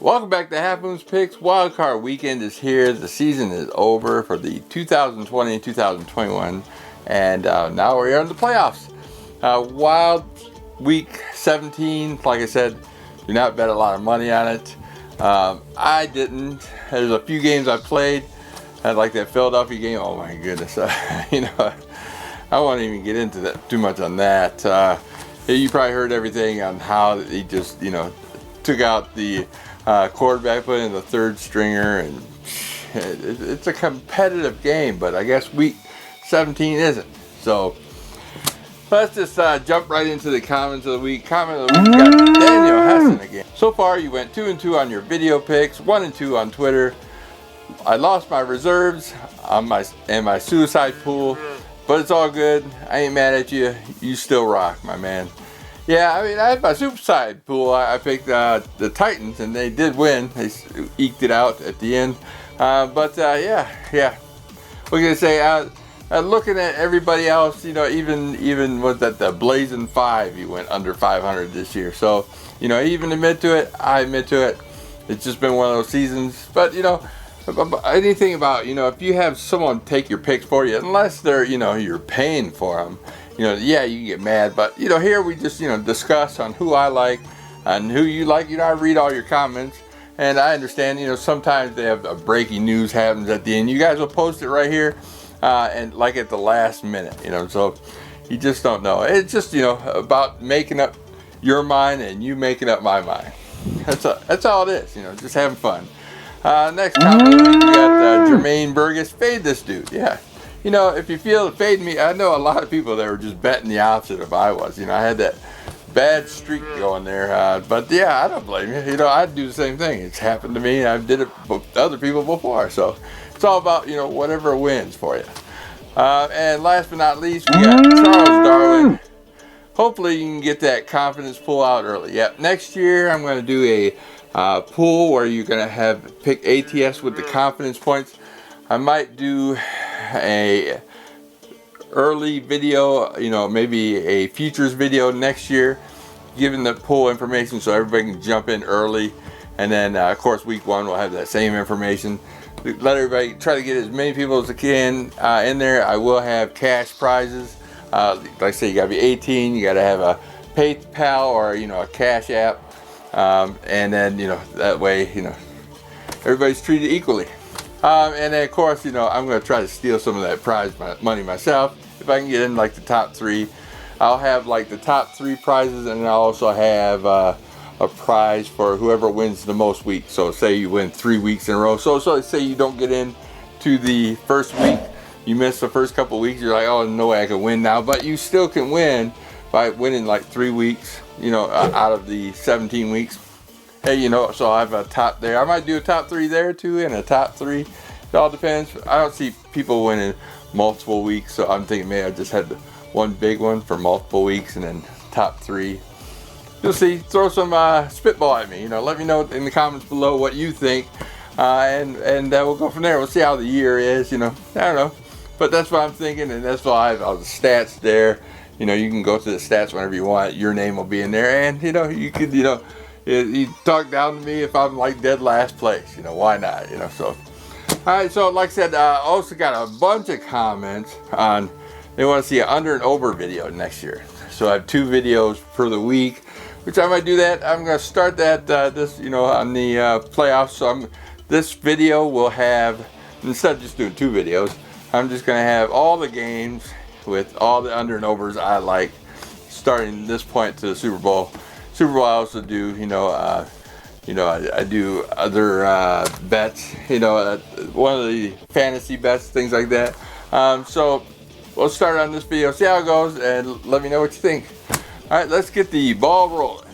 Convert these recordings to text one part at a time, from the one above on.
Welcome back to Half Moon's Picks. Wildcard weekend is here. The season is over for the 2020 and 2021, and now we're in the playoffs. Wild week 17. Like I said, do not bet a lot of money on it. I didn't. There's a few games I played. I like that Philadelphia game. Oh my goodness. I won't even get into that too much on that. You probably heard everything on how he just took out the quarterback, put in the third stringer, and it's a competitive game, but I guess week 17 isn't. So let's just jump right into the comments of the week. Comment of the week, we got Daniel Hessen again. So far you went 2-2 on your video picks, 1-2 on Twitter. I lost my reserves on my suicide pool, but it's all good. I ain't mad at you. You still rock, my man. Yeah, I mean, I had my suicide pool. I picked the Titans, and they did win. They eked it out at the end. Yeah. What can I say? Looking at everybody else, even with the Blazing 5, you went under 500 this year. So, even admit to it, I admit to it. It's just been one of those seasons. But, anything about, if you have someone take your picks for you, unless they're, you're paying for them, yeah, you can get mad. But, here we just, discuss on who I like and who you like. I read all your comments, and I understand, sometimes they have a breaking news happens at the end. You guys will post it right here, and like at the last minute, so you just don't know. It's just, about making up your mind and you making up my mind. That's all it is, just having fun. Next comment, we got Jermaine Burgess. Fade this dude. Yeah. If you feel to fade me, I know a lot of people that were just betting the opposite of I was. I had that bad streak going there. But yeah, I don't blame you. I'd do the same thing. It's happened to me. I did it with other people before. So it's all about, whatever wins for you. And last but not least, we got Charles Darwin. Hopefully you can get that confidence pull out early. Yep. Next year, I'm going to do a pool where you're going to pick ATS with the confidence points. I might do a early video, maybe a futures video next year, giving the pool information so everybody can jump in early. And then, of course, week 1 we'll have that same information. Let everybody try to get as many people as they can in there. I will have cash prizes. Like I say, you got to be 18. You got to have a PayPal or a Cash App. And then, that way, everybody's treated equally. And then, of course, I'm going to try to steal some of that prize money myself. If I can get in, like, the top 3, I'll have, like, the top 3 prizes, and I'll also have a prize for whoever wins the most weeks. So, say you win 3 weeks in a row. So say you don't get in to the first week. You miss the first couple weeks. You're like, oh, no way I can win now. But you still can win by winning, like, 3 weeks, out of the 17 weeks. Hey, so I have a top there. I might do a top 3 there too, and a top 3. It all depends. I don't see people winning multiple weeks, so I'm thinking maybe I just had one big one for multiple weeks, and then top 3. You'll see. Throw some spitball at me. Let me know in the comments below what you think, and we'll go from there. We'll see how the year is. I don't know, but that's what I'm thinking, and that's why I have all the stats there. You can go to the stats whenever you want. Your name will be in there, and you could you talk down to me if I'm like dead last place. Why not? So, all right. So, like I said, also got a bunch of comments on they want to see an under and over video next year. So I have 2 videos per the week, which I might do that. I'm going to start that this on the playoffs. So this video will have, instead of just doing 2 videos, I'm just going to have all the games with all the under and overs I like, starting this point to the Super Bowl. I also do, I do other bets, one of the fantasy bets, things like that. So we'll start on this video, see how it goes, and let me know what you think. All right, let's get the ball rolling.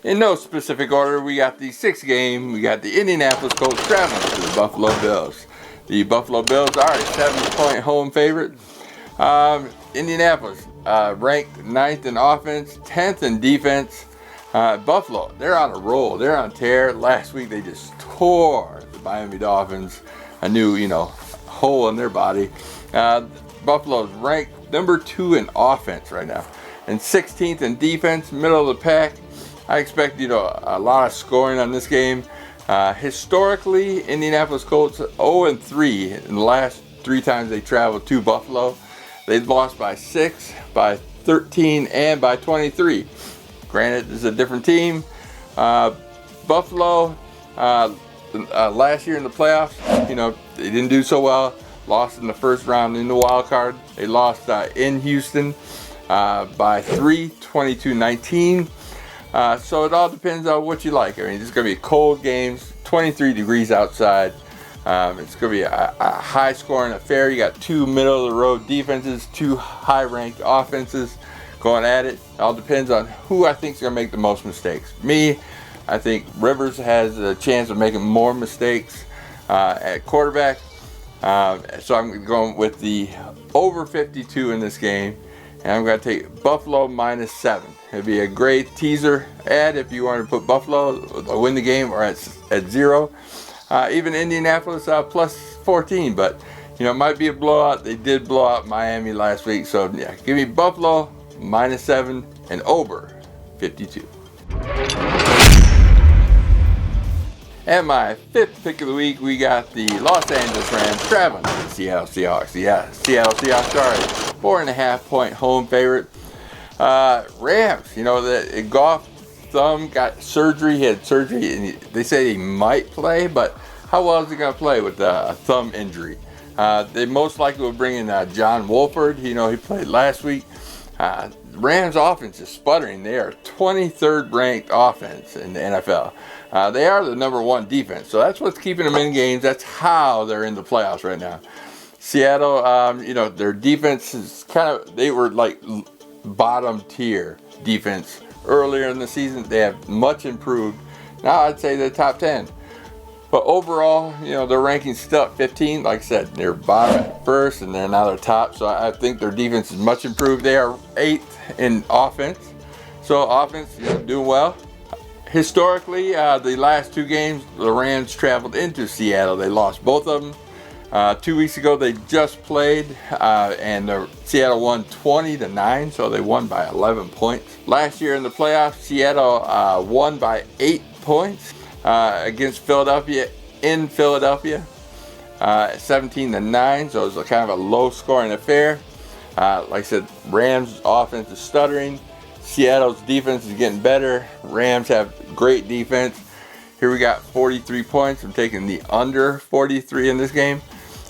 In no specific order, we got the 6th game. We got the Indianapolis Colts traveling to the Buffalo Bills. The Buffalo Bills are a 7-point home favorite. Indianapolis ranked 9th in offense, 10th in defense. Buffalo, they're on a roll. They're on tear. Last week they just tore the Miami Dolphins a new, hole in their body. Buffalo's ranked number 2 in offense right now, and 16th in defense, middle of the pack. I expect a lot of scoring on this game. Historically, Indianapolis Colts 0-3 in the last 3 times they traveled to Buffalo. They've lost by 6, by 13, and by 23. Granted, this is a different team. Buffalo, last year in the playoffs, they didn't do so well. Lost in the first round in the wild card. They lost in Houston by 3, 22-19. So it all depends on what you like. I mean, it's going to be cold games, 23 degrees outside. It's going to be a high-scoring affair. You got 2 middle-of-the-road defenses, 2 high-ranked offenses going at it. It all depends on who I think is going to make the most mistakes. Me, I think Rivers has a chance of making more mistakes at quarterback. So I'm going with the over 52 in this game. And I'm going to take Buffalo -7. It'd be a great teaser ad if you want to put Buffalo to win the game or at 0. Even Indianapolis +14, but it might be a blowout. They did blow out Miami last week, so yeah, give me Buffalo -7 and over 52. And my 5th pick of the week, we got the Los Angeles Rams traveling to the Seattle Seahawks. Yeah, Seattle Seahawks are a 4.5-point home favorite. Rams, the Goff thumb got surgery. He had surgery, and they say he might play, but how well is he going to play with a thumb injury? They most likely will bring in John Wolford. He played last week. Rams offense is sputtering. They are 23rd ranked offense in the NFL. They are the number 1 defense, so that's what's keeping them in games. That's how they're in the playoffs right now. Seattle, their defense is they were like bottom tier defense earlier in the season. They have much improved. Now I'd say they're top 10. But overall, their ranking's still at 15. Like I said, they're bottom at first, and now they're top. So I think their defense is much improved. They are 8th in offense. So offense, doing well. Historically, the last 2 games, the Rams traveled into Seattle. They lost both of them. 2 weeks ago, they just played, and Seattle won 20-9, so they won by 11 points. Last year in the playoffs, Seattle won by 8 points against Philadelphia in Philadelphia, 17-9, so it was kind of a low-scoring affair. Like I said, Rams' offense is stuttering. Seattle's defense is getting better. Rams have great defense. Here we got 43 points. I'm taking the under 43 in this game.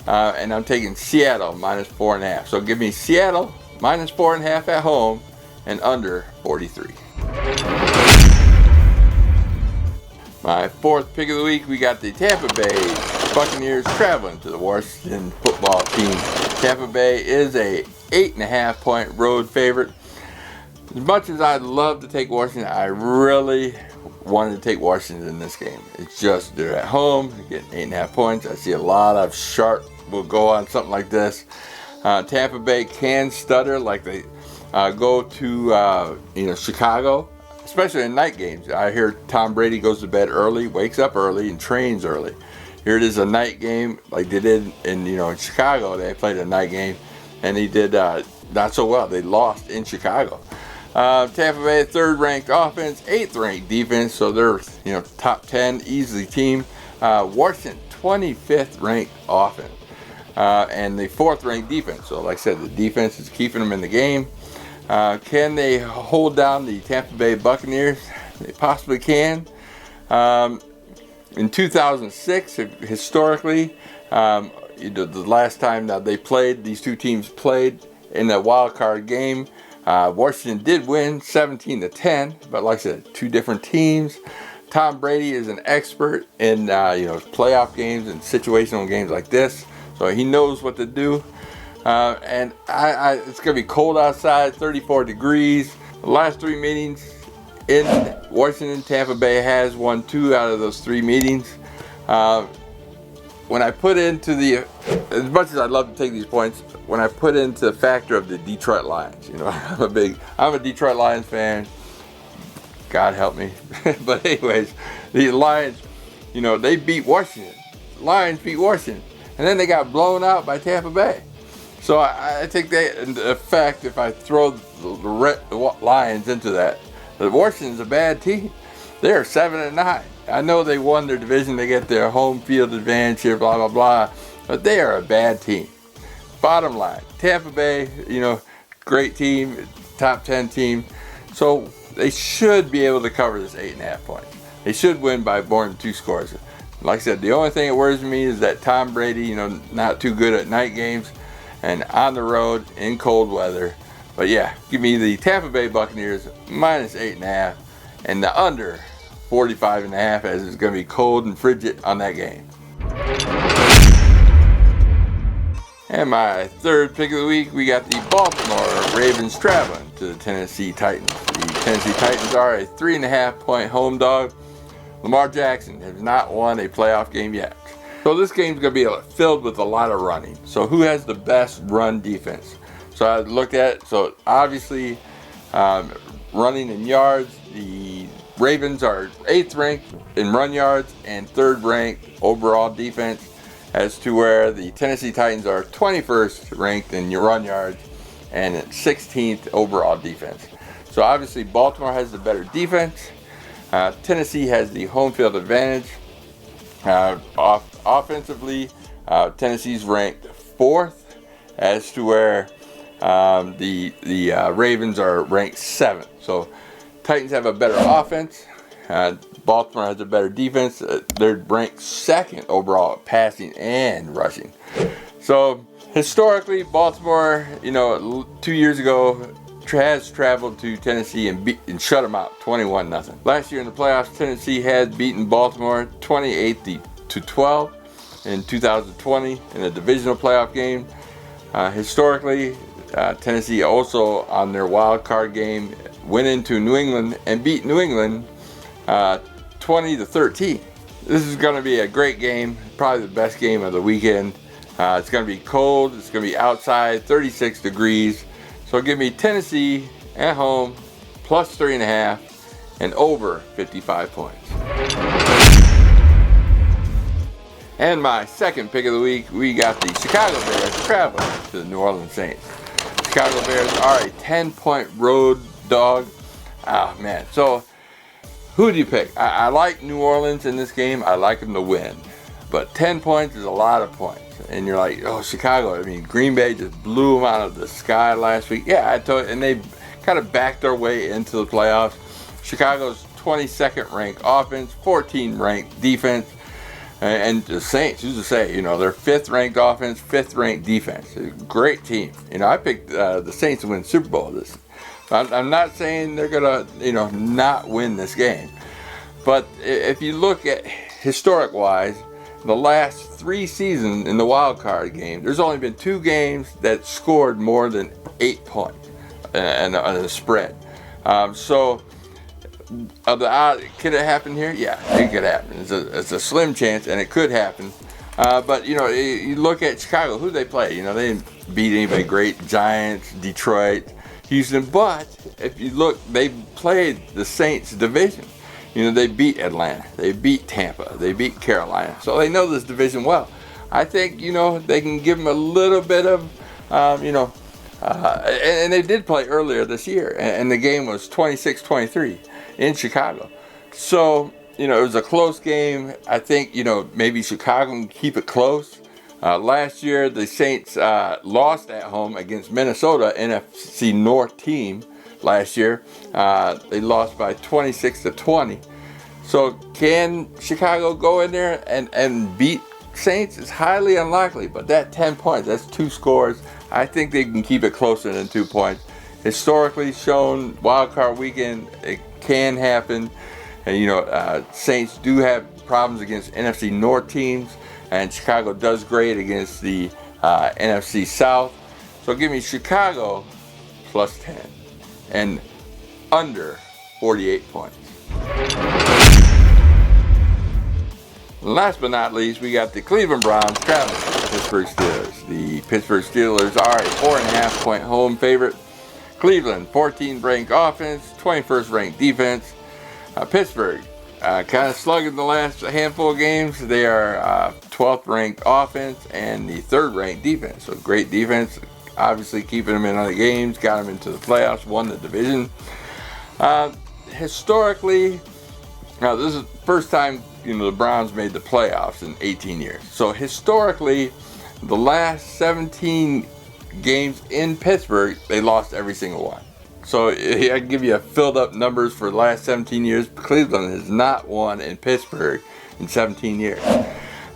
And I'm taking Seattle -4.5. So give me Seattle -4.5 at home and under 43. My 4th pick of the week, we got the Tampa Bay Buccaneers traveling to the Washington football team. Tampa Bay is a 8.5-point road favorite. As much as I'd love to take Washington, I really wanted to take Washington in this game. It's just they're at home, they're getting 8.5 points. I see a lot of sharp will go on something like this. Tampa Bay can stutter like they go to Chicago, especially in night games. I hear Tom Brady goes to bed early, wakes up early, and trains early. Here it is, a night game like they did in Chicago. They played a night game, and he did not so well. They lost in Chicago. Tampa Bay, 3rd ranked offense, 8th ranked defense, so they're top 10 easily team. Washington, 25th ranked offense, and the 4th ranked defense. So like I said, the defense is keeping them in the game. Can they hold down the Tampa Bay Buccaneers? They possibly can. In 2006, historically, the last time that these 2 teams played in the wild card game, Washington did win 17-10, but like I said, 2 different teams. Tom Brady is an expert in playoff games and situational games like this, so he knows what to do. And it's going to be cold outside, 34 degrees. The last 3 meetings in Washington, Tampa Bay has won 2 out of those 3 meetings. When I put into as much as I'd love to take these points, when I put into the factor of the Detroit Lions, I'm a Detroit Lions fan. God help me. But anyways, the Lions, they beat Washington. Lions beat Washington. And then they got blown out by Tampa Bay. So I think they, in effect, if I throw the Lions into that, Washington's a bad team. They're 7-9. I know they won their division, they get their home field advantage here, blah, blah, blah, but they are a bad team. Bottom line, Tampa Bay, great team, top 10 team. So they should be able to cover this 8.5 points. They should win by more than 2 scores. Like I said, the only thing that worries me is that Tom Brady, not too good at night games and on the road in cold weather. But yeah, give me the Tampa Bay Buccaneers minus 8.5 and the under 45.5, as it's going to be cold and frigid on that game. And my third pick of the week, we got the Baltimore Ravens traveling to the Tennessee Titans. The Tennessee Titans are a 3.5 point home dog. Lamar Jackson has not won a playoff game yet. So this game's going to be filled with a lot of running. So who has the best run defense? So I looked at it. So obviously, running in yards, the Ravens are 8th ranked in run yards and 3rd ranked overall defense, as to where the Tennessee Titans are 21st ranked in run yards and 16th overall defense. So obviously Baltimore has the better defense. Tennessee has the home field advantage. Offensively, Tennessee's ranked 4th, as to where the Ravens are ranked 7th. So Titans have a better offense. Baltimore has a better defense. They're ranked 2nd overall at passing and rushing. So historically, Baltimore, 2 years ago, has traveled to Tennessee and shut them out 21-0. Last year in the playoffs, Tennessee had beaten Baltimore 28-12 in 2020 in a divisional playoff game. Historically, Tennessee also on their wild card game went into New England and beat New England 20-13. This is going to be a great game, probably the best game of the weekend. It's going to be cold. It's going to be outside, 36 degrees. So give me Tennessee at home, plus 3.5, and over 55 points. And my second pick of the week, we got the Chicago Bears traveling to the New Orleans Saints. Chicago Bears are a 10-point road dog. Oh man, so who do you pick? I like New Orleans in this game. I like them to win. But 10 points is a lot of points. And you're like, oh, Chicago. I mean, Green Bay just blew them out of the sky last week. Yeah, I told you. And they kind of backed their way into the playoffs. Chicago's 22nd ranked offense, 14th ranked defense. And the Saints, who's to say, they're 5th ranked offense, 5th ranked defense. Great team. I picked the Saints to win Super Bowl this. I'm not saying they're going to, not win this game. But if you look at historic-wise, the last 3 seasons in the wild card game, there's only been 2 games that scored more than 8 points and a spread. So, could it happen here? Yeah, it could happen. It's a slim chance, and it could happen. But you look at Chicago, who they play. They didn't beat anybody great. Giants, Detroit, Houston. But if you look, they played the Saints division. They beat Atlanta, they beat Tampa, they beat Carolina. So they know this division well. I think, they can give them a little bit of, and they did play earlier this year, and the game was 26-23 in Chicago. So, it was a close game. I think, maybe Chicago can keep it close. Last year, the Saints lost at home against Minnesota, NFC North team. Last year, they lost by 26-20. So can Chicago go in there and beat Saints? It's highly unlikely, but that 10 points, that's 2 scores. I think they can keep it closer than 2 points. Historically shown, wild card weekend, it can happen. And Saints do have problems against NFC North teams, and Chicago does great against the NFC South. So give me Chicago plus 10. And under 48 points. Last but not least, we got the Cleveland Browns traveling to the Pittsburgh Steelers. The Pittsburgh Steelers are a 4.5 point home favorite. Cleveland, 14th ranked offense, 21st ranked defense. Pittsburgh, kind of slugging the last handful of games. They are 12th ranked offense and the 3rd ranked defense. So great defense, obviously keeping them in other games, got them into the playoffs, won the division. Historically, now this is the first time the Browns made the playoffs in 18 years. So historically, the last 17 games in Pittsburgh, they lost every single one. So I can give you a filled up numbers for the last 17 years. Cleveland has not won in Pittsburgh in 17 years.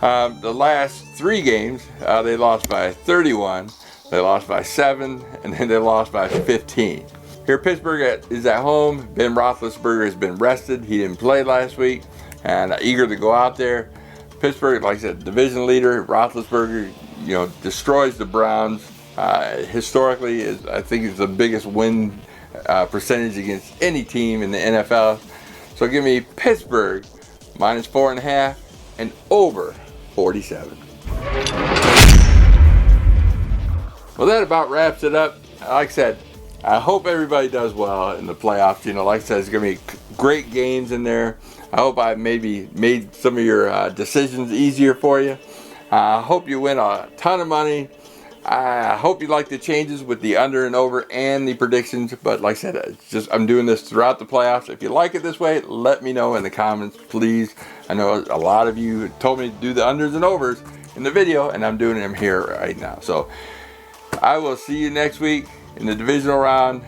The last 3 games, they lost by 31, they lost by 7, and then they lost by 15. Here Pittsburgh is at home. Ben Roethlisberger has been rested. He didn't play last week and eager to go out there. Pittsburgh, like I said, division leader. Roethlisberger, destroys the Browns. Historically, I think it's the biggest win percentage against any team in the NFL. So give me Pittsburgh minus 4.5 and over 47. Well, that about wraps it up. Like I said, I hope everybody does well in the playoffs. Like I said, it's going to be great games in there. I hope I maybe made some of your decisions easier for you. I hope you win a ton of money. I hope you like the changes with the under and over and the predictions. But like I said, it's just I'm doing this throughout the playoffs. If you like it this way, let me know in the comments, please. I know a lot of you told me to do the unders and overs in the video, and I'm doing them here right now. So I will see you next week in the divisional round.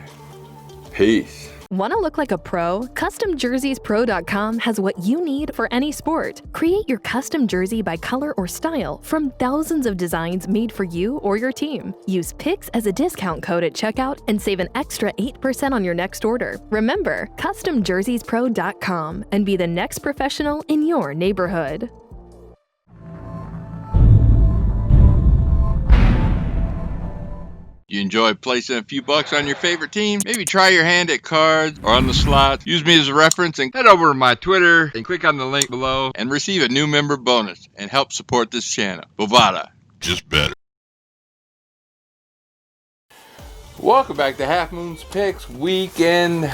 Peace. Want to look like a pro? CustomJerseysPro.com has what you need for any sport. Create your custom jersey by color or style from thousands of designs made for you or your team. Use PICS as a discount code at checkout and save an extra 8% on your next order. Remember, CustomJerseysPro.com and be the next professional in your neighborhood. You enjoy placing a few bucks on your favorite team? Maybe try your hand at cards or on the slots. Use me as a reference and head over to my Twitter and click on the link below and receive a new member bonus and help support this channel. Bovada, just better. Welcome back to Half Moon's Picks Weekend.